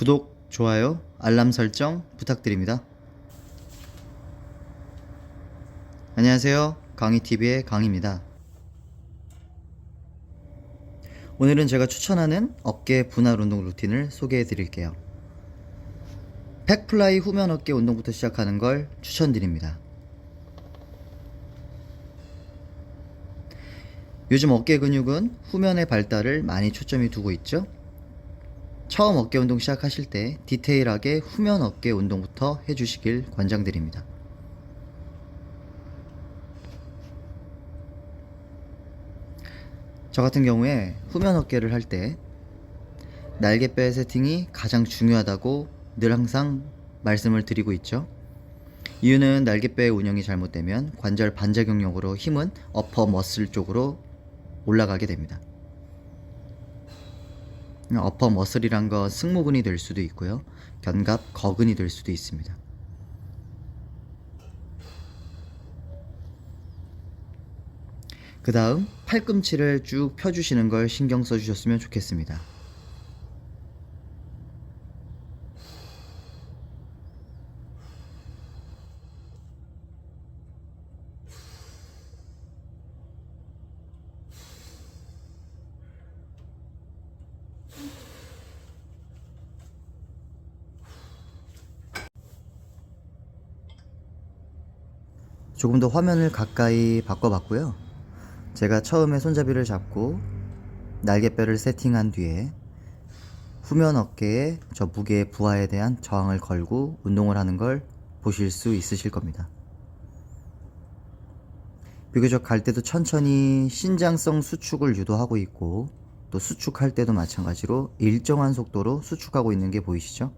구독, 좋아요, 알람 설정 부탁드립니다. 안녕하세요. 강희TV의 강희입니다. 오늘은 제가 추천하는 어깨 분할 운동 루틴을 소개해 드릴게요. 팩플라이 후면 어깨 운동부터 시작하는 걸 추천드립니다. 요즘 어깨 근육은 후면의 발달을 많이 초점이 두고 있죠. 처음 어깨 운동 시작하실 때 디테일하게 후면 어깨 운동부터 해주시길 권장드립니다. 저 같은 경우에 후면 어깨를 할 때 날개뼈 세팅이 가장 중요하다고 늘 항상 말씀을 드리고 있죠. 이유는 날개뼈의 운영이 잘못되면 관절 반작용력으로 힘은 어퍼 머슬 쪽으로 올라가게 됩니다. 어퍼 머슬이란 건 승모근이 될 수도 있고요, 견갑 거근이 될 수도 있습니다. 그 다음 팔꿈치를 쭉 펴주시는 걸 신경 써주셨으면 좋겠습니다. 조금 더 화면을 가까이 바꿔봤고요. 제가 처음에 손잡이를 잡고 날개뼈를 세팅한 뒤에 후면 어깨에 저 무게의 부하에 대한 저항을 걸고 운동을 하는 걸 보실 수 있으실 겁니다. 비교적 갈 때도 천천히 신장성 수축을 유도하고 있고, 또 수축할 때도 마찬가지로 일정한 속도로 수축하고 있는 게 보이시죠?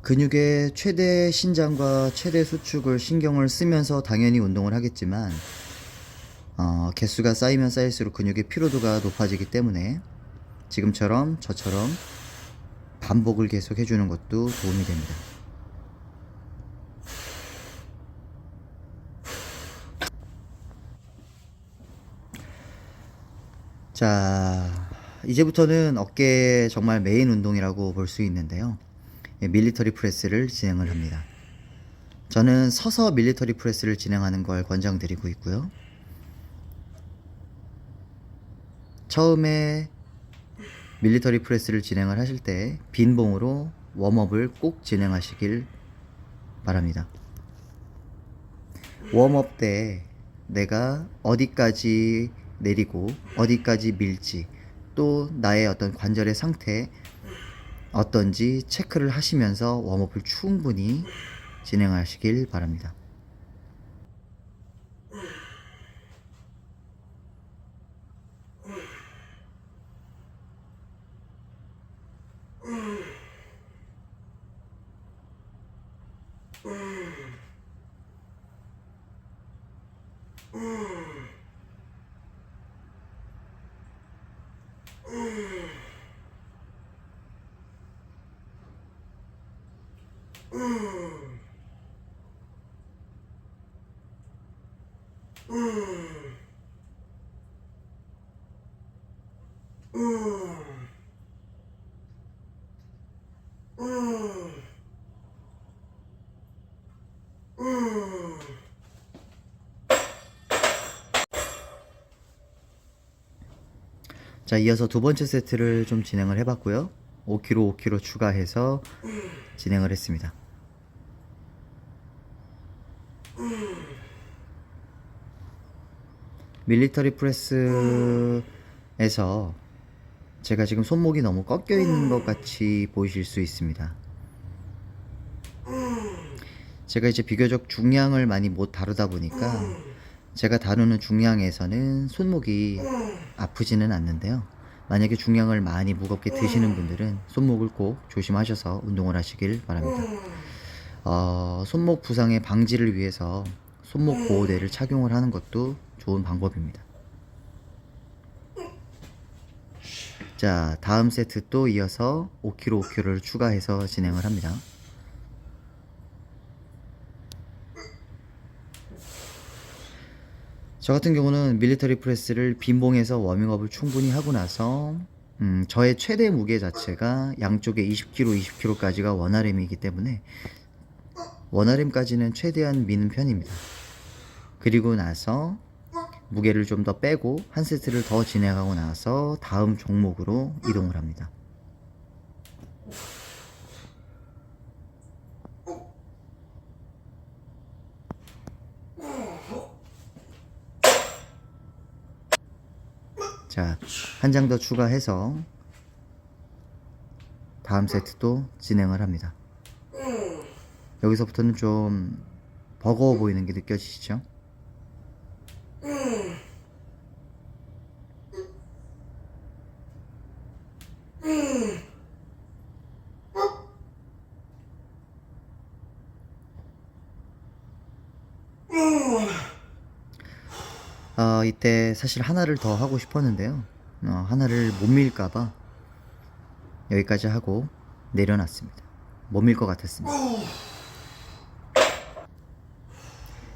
근육의 최대 신장과 최대 수축을 신경을 쓰면서 당연히 운동을 하겠지만, 개수가 쌓이면 쌓일수록 근육의 피로도가 높아지기 때문에 지금처럼 저처럼 반복을 계속 해주는 것도 도움이 됩니다. 자, 이제부터는 어깨 정말 메인 운동이라고 볼 수 있는데요. 밀리터리 프레스를 진행을 합니다. 저는 서서 밀리터리 프레스를 진행하는 걸 권장드리고 있고요. 처음에 밀리터리 프레스를 진행을 하실 때 빈봉으로 웜업을 꼭 진행하시길 바랍니다. 웜업 때 내가 어디까지 내리고 어디까지 밀지, 또 나의 어떤 관절의 상태 어떤지 체크를 하시면서 웜업을 충분히 진행하시길 바랍니다. 자, 이어서 두 번째 세트를 좀 진행을 해봤고요. 5kg, 5kg 추가해서 진행을 했습니다. 밀리터리 프레스에서 제가 지금 손목이 너무 꺾여 있는 것 같이 보이실 수 있습니다. 제가 이제 비교적 중량을 많이 못 다루다 보니까 제가 다루는 중량에서는 손목이 아프지는 않는데요, 만약에 중량을 많이 무겁게 드시는 분들은 손목을 꼭 조심하셔서 운동을 하시길 바랍니다. 손목 부상의 방지를 위해서 손목 보호대를 착용을 하는 것도 좋은 방법입니다. 자, 다음 세트 또 이어서 5kg, 5kg를 추가해서 진행을 합니다. 저 같은 경우는 밀리터리 프레스를 빈봉에서 워밍업을 충분히 하고 나서 저의 최대 무게 자체가 양쪽에 20kg, 20kg까지가 원RM이기 때문에 원RM까지는 최대한 미는 편입니다. 그리고 나서 무게를 좀 더 빼고 한 세트를 더 진행하고 나서 다음 종목으로 이동을 합니다. 자, 한 장 더 추가해서 다음 세트도 진행을 합니다. 여기서부터는 좀 버거워 보이는 게 느껴지시죠? 이때 사실 하나를 더 하고 싶었는데요. 하나를 못 밀까봐 여기까지 하고 내려놨습니다. 못 밀 것 같았습니다.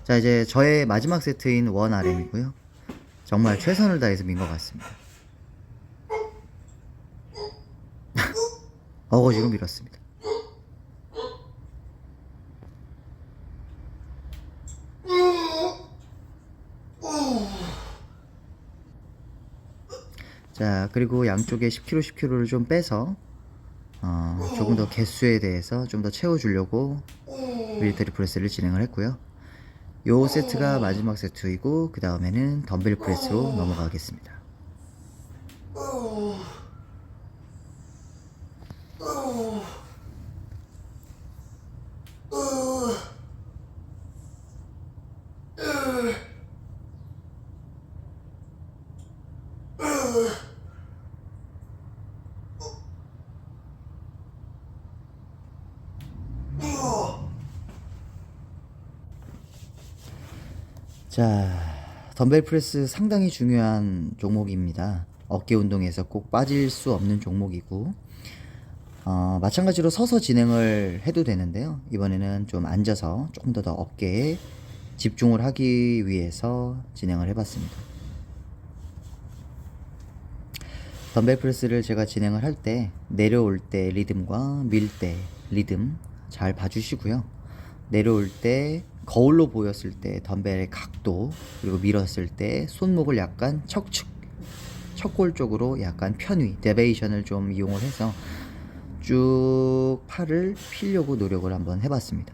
자, 이제 저의 마지막 세트인 원 RM이고요. 정말 최선을 다해서 민 것 같습니다. 어거지로 밀었습니다. 자, 그리고 양쪽에 10kg, 10kg를 좀 빼서 조금 더 개수에 대해서 좀 더 채워주려고 밀리터리 프레스를 진행을 했고요. 요 세트가 마지막 세트이고 그 다음에는 덤벨 프레스로 넘어가겠습니다. 자, 덤벨 프레스 상당히 중요한 종목입니다. 어깨 운동에서 꼭 빠질 수 없는 종목이고 마찬가지로 서서 진행을 해도 되는데요. 이번에는 좀 앉아서 조금 더 어깨에 집중을 하기 위해서 진행을 해봤습니다. 덤벨 프레스를 제가 진행을 할 때 내려올 때 리듬과 밀 때 리듬 잘 봐주시고요. 내려올 때 거울로 보였을 때 덤벨의 각도, 그리고 밀었을 때 손목을 약간 척골 쪽으로 약간 편위, 데베이션을 좀 이용을 해서 쭉 팔을 피려고 노력을 한번 해봤습니다.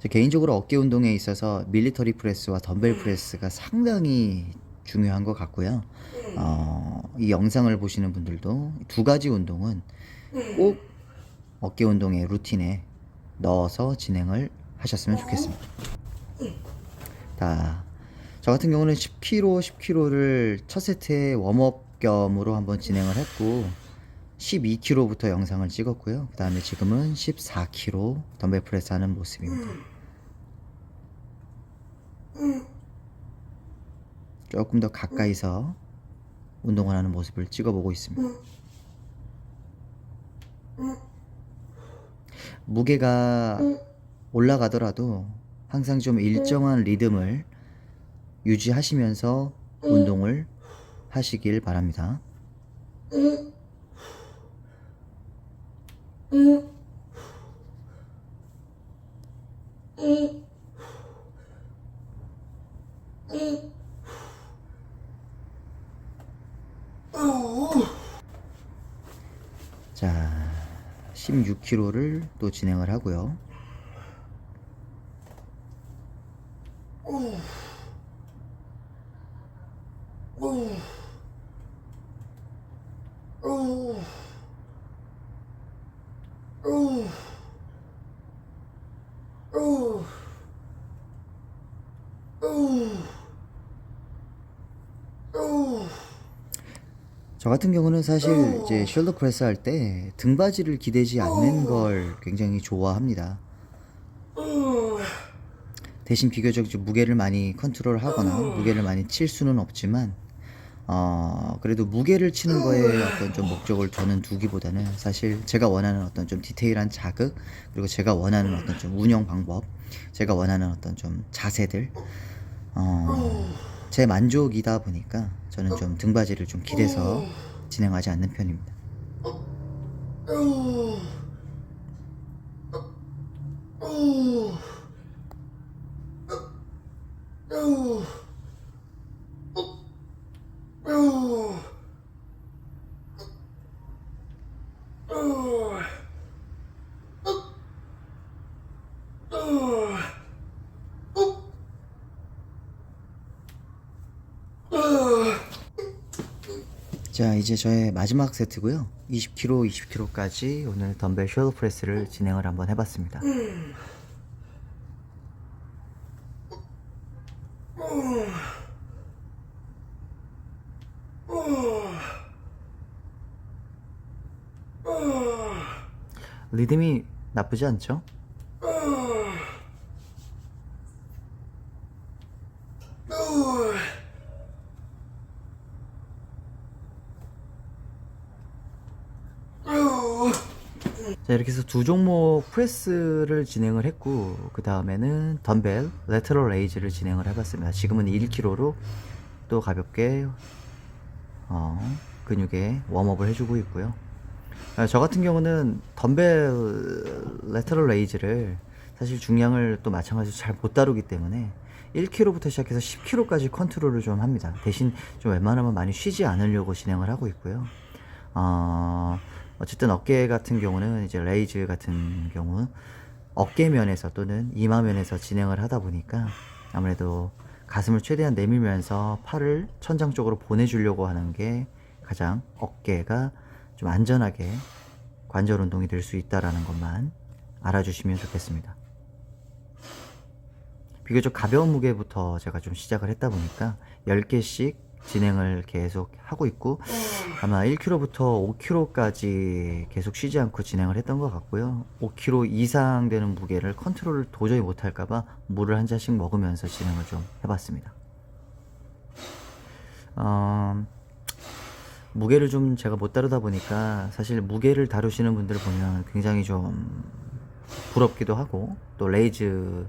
개인적으로 어깨 운동에 있어서 밀리터리 프레스와 덤벨 프레스가 상당히 중요한 것 같고요. 이 영상을 보시는 분들도 두 가지 운동은 꼭 어깨 운동의 루틴에 넣어서 진행을 하셨으면 좋겠습니다. 저 같은 경우는 10kg, 10kg를 첫 세트에 웜업 겸으로 한번 진행을 했고 12kg부터 영상을 찍었고요. 그 다음에 지금은 14kg 덤벨 프레스 하는 모습입니다. 조금 더 가까이서 운동을 하는 모습을 찍어보고 있습니다. 무게가 올라가더라도 항상 좀 일정한 리듬을 유지하시면서 운동을 하시길 바랍니다. 자, 16kg를 또 진행을 하고요. 저 같은 경우는 사실 이제 숄더 프레스 할 때 등받이를 기대지 않는 걸 굉장히 좋아합니다. 대신 비교적 좀 무게를 많이 컨트롤 하거나 무게를 많이 칠 수는 없지만 그래도 무게를 치는 거에 어떤 좀 목적을 저는 두기보다는 사실 제가 원하는 어떤 좀 디테일한 자극, 그리고 제가 원하는 어떤 좀 운영 방법, 제가 원하는 어떤 좀 자세들, 제 만족이다 보니까 저는 좀 등받이를 좀 기대서 진행하지 않는 편입니다. 자, 이제 저의 마지막 세트고요. 20kg, 20kg까지 오늘 덤벨 숄더 프레스를 진행을 한번 해봤습니다. 리듬이 나쁘지 않죠? 자, 이렇게 해서 두 종목 프레스를 진행을 했고, 그 다음에는 덤벨 레터럴 레이즈를 진행을 해봤습니다. 지금은 1kg로 또 가볍게 근육에 웜업을 해주고 있고요. 저 같은 경우는 덤벨 레터럴 레이즈를 사실 중량을 또 마찬가지로 잘 못 다루기 때문에 1kg부터 시작해서 10kg까지 컨트롤을 좀 합니다. 대신 좀 웬만하면 많이 쉬지 않으려고 진행을 하고 있고요. 어쨌든 어깨 같은 경우는 이제 레이즈 같은 경우 어깨면에서 또는 이마면에서 진행을 하다 보니까 아무래도 가슴을 최대한 내밀면서 팔을 천장 쪽으로 보내주려고 하는 게 가장 어깨가 좀 안전하게 관절 운동이 될 수 있다라는 것만 알아주시면 좋겠습니다. 비교적 가벼운 무게부터 제가 좀 시작을 했다 보니까 10개씩 진행을 계속 하고 있고, 아마 1kg부터 5kg까지 계속 쉬지 않고 진행을 했던 것 같고요. 5kg 이상 되는 무게를 컨트롤을 도저히 못할까봐 물을 한 잔씩 먹으면서 진행을 좀 해봤습니다. 무게를 좀 제가 못 다루다 보니까 사실 무게를 다루시는 분들을 보면 굉장히 좀 부럽기도 하고, 또 레이즈를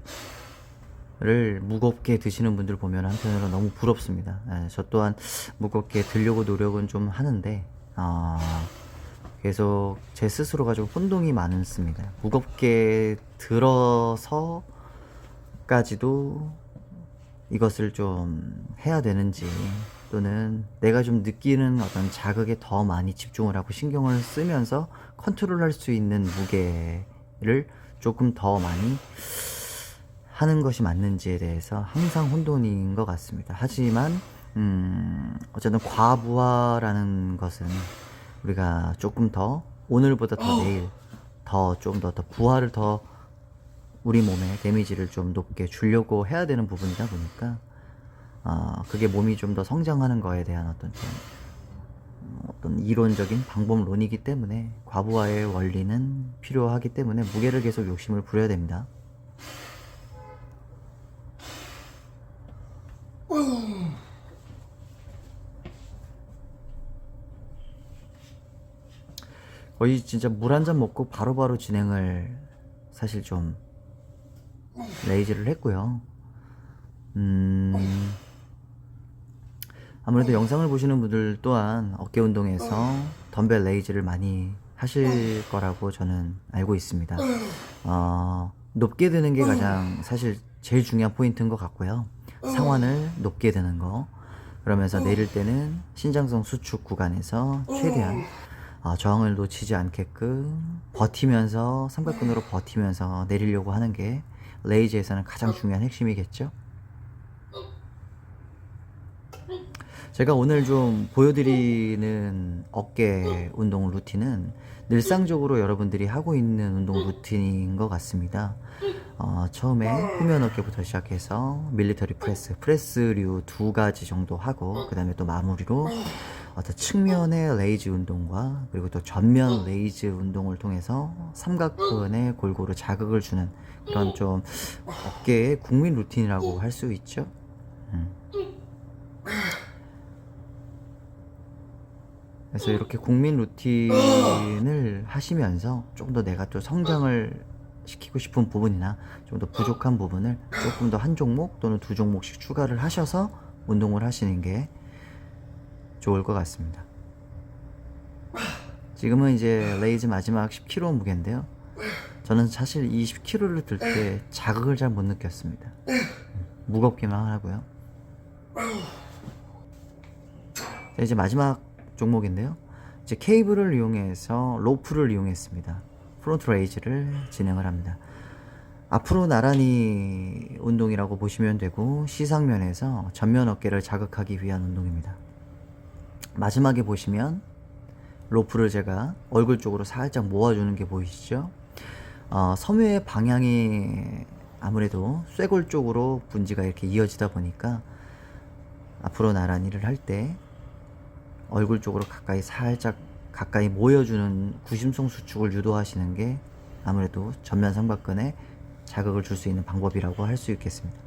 무겁게 드시는 분들 보면 한편으로 너무 부럽습니다. 저 또한 무겁게 들려고 노력은 좀 하는데 계속 제 스스로가 좀 혼동이 많습니다. 무겁게 들어서까지도 이것을 좀 해야 되는지, 또는 내가 좀 느끼는 어떤 자극에 더 많이 집중을 하고 신경을 쓰면서 컨트롤할 수 있는 무게를 조금 더 많이 하는 것이 맞는지에 대해서 항상 혼돈인 것 같습니다. 하지만 어쨌든 과부하라는 것은 우리가 조금 더 오늘보다 더 내일 더 좀 더 부하를 더 우리 몸에 데미지를 좀 높게 주려고 해야 되는 부분이다 보니까 그게 몸이 좀 더 성장하는 거에 대한 어떤 이론적인 방법론이기 때문에 과부하의 원리는 필요하기 때문에 무게를 계속 욕심을 부려야 됩니다. 거의 진짜 물 한 잔 먹고 바로바로 진행을 사실 좀 레이즈를 했고요. 아무래도 영상을 보시는 분들 또한 어깨 운동에서 덤벨 레이즈를 많이 하실 거라고 저는 알고 있습니다. 높게 드는 게 가장 사실 제일 중요한 포인트인 것 같고요. 상완을 높게 드는 거, 그러면서 내릴 때는 신장성 수축 구간에서 최대한 저항을 놓치지 않게끔 버티면서, 삼각근으로 버티면서 내리려고 하는 게 레이즈에서는 가장 중요한 핵심이겠죠. 제가 오늘 좀 보여드리는 어깨 운동 루틴은 늘상적으로 여러분들이 하고 있는 운동 루틴인 것 같습니다. 처음에 후면 어깨부터 시작해서 밀리터리 프레스류 2가지 정도 하고, 그 다음에 또 마무리로 어떤 측면의 레이즈 운동과 그리고 또 전면 레이즈 운동을 통해서 삼각근에 골고루 자극을 주는 그런 좀 어깨의 국민 루틴이라고 할 수 있죠. 그래서 이렇게 국민 루틴을 하시면서 좀 더 내가 또 성장을 시키고 싶은 부분이나 좀 더 부족한 부분을 조금 더 한 종목 또는 두 종목씩 추가를 하셔서 운동을 하시는 게 좋을 것 같습니다. 지금은 이제 레이즈 마지막 10kg 무게인데요. 저는 사실 이 10kg를 들 때 자극을 잘 못 느꼈습니다. 무겁기만 하고요. 자, 이제 마지막 종목인데요. 이제 케이블을 이용해서 로프를 이용했습니다. 프론트 레이즈를 진행을 합니다. 앞으로 나란히 운동이라고 보시면 되고, 시상면에서 전면 어깨를 자극하기 위한 운동입니다. 마지막에 보시면 로프를 제가 얼굴 쪽으로 살짝 모아주는 게 보이시죠? 섬유의 방향이 아무래도 쇄골 쪽으로 분지가 이렇게 이어지다 보니까 앞으로 나란히를 할 때 얼굴 쪽으로 살짝 가까이 모여주는 구심성 수축을 유도하시는 게 아무래도 전면 삼각근에 자극을 줄 수 있는 방법이라고 할 수 있겠습니다.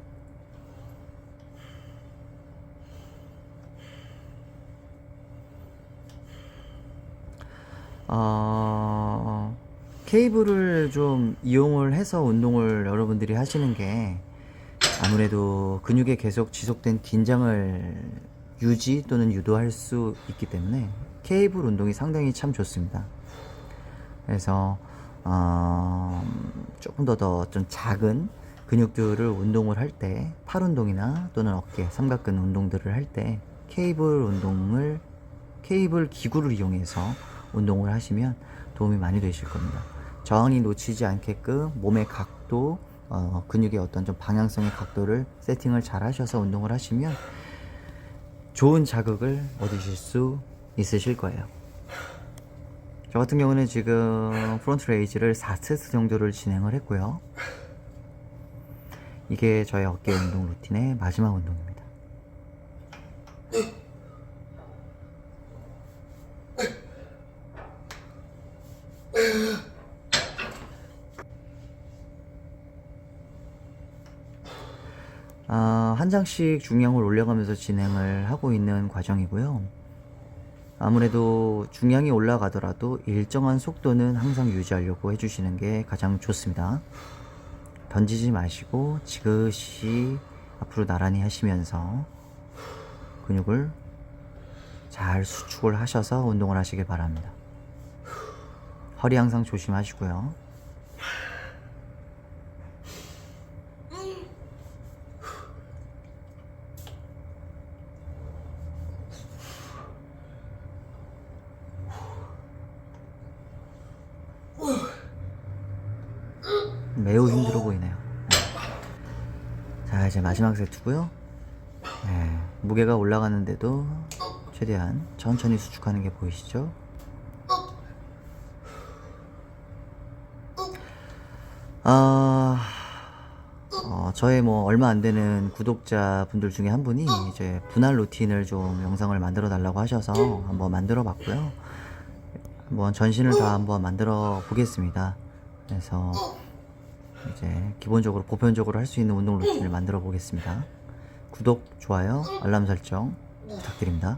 케이블을 좀 이용을 해서 운동을 여러분들이 하시는 게 아무래도 근육에 계속 지속된 긴장을 유지 또는 유도할 수 있기 때문에 케이블 운동이 상당히 참 좋습니다. 그래서 조금 더 좀 작은 근육들을 운동을 할 때, 팔 운동이나 또는 어깨, 삼각근 운동들을 할 때 케이블 기구를 이용해서 운동을 하시면 도움이 많이 되실 겁니다. 저항이 놓치지 않게끔 몸의 각도, 근육의 어떤 좀 방향성의 각도를 세팅을 잘 하셔서 운동을 하시면 좋은 자극을 얻으실 수 있으실 거예요. 저 같은 경우는 지금 프론트 레이즈를 4세트 정도를 진행을 했고요. 이게 저의 어깨 운동 루틴의 마지막 운동입니다. 한 장씩 중량을 올려가면서 진행을 하고 있는 과정이고요. 아무래도 중량이 올라가더라도 일정한 속도는 항상 유지하려고 해주시는 게 가장 좋습니다. 던지지 마시고 지그시 앞으로 나란히 하시면서 근육을 잘 수축을 하셔서 운동을 하시길 바랍니다. 허리 항상 조심하시고요. 매우 힘들어 보이네요. 자, 이제 마지막 세트고요. 네, 무게가 올라가는데도 최대한 천천히 수축하는 게 보이시죠? 저의 얼마 안 되는 구독자분들 중에 한 분이 이제 분할 루틴을 좀 영상을 만들어 달라고 하셔서 한번 만들어 봤고요. 한번 전신을 다 한번 만들어 보겠습니다. 그래서 이제 기본적으로 보편적으로 할 수 있는 운동 루틴을 만들어 보겠습니다. 구독, 좋아요, 알람 설정 부탁드립니다.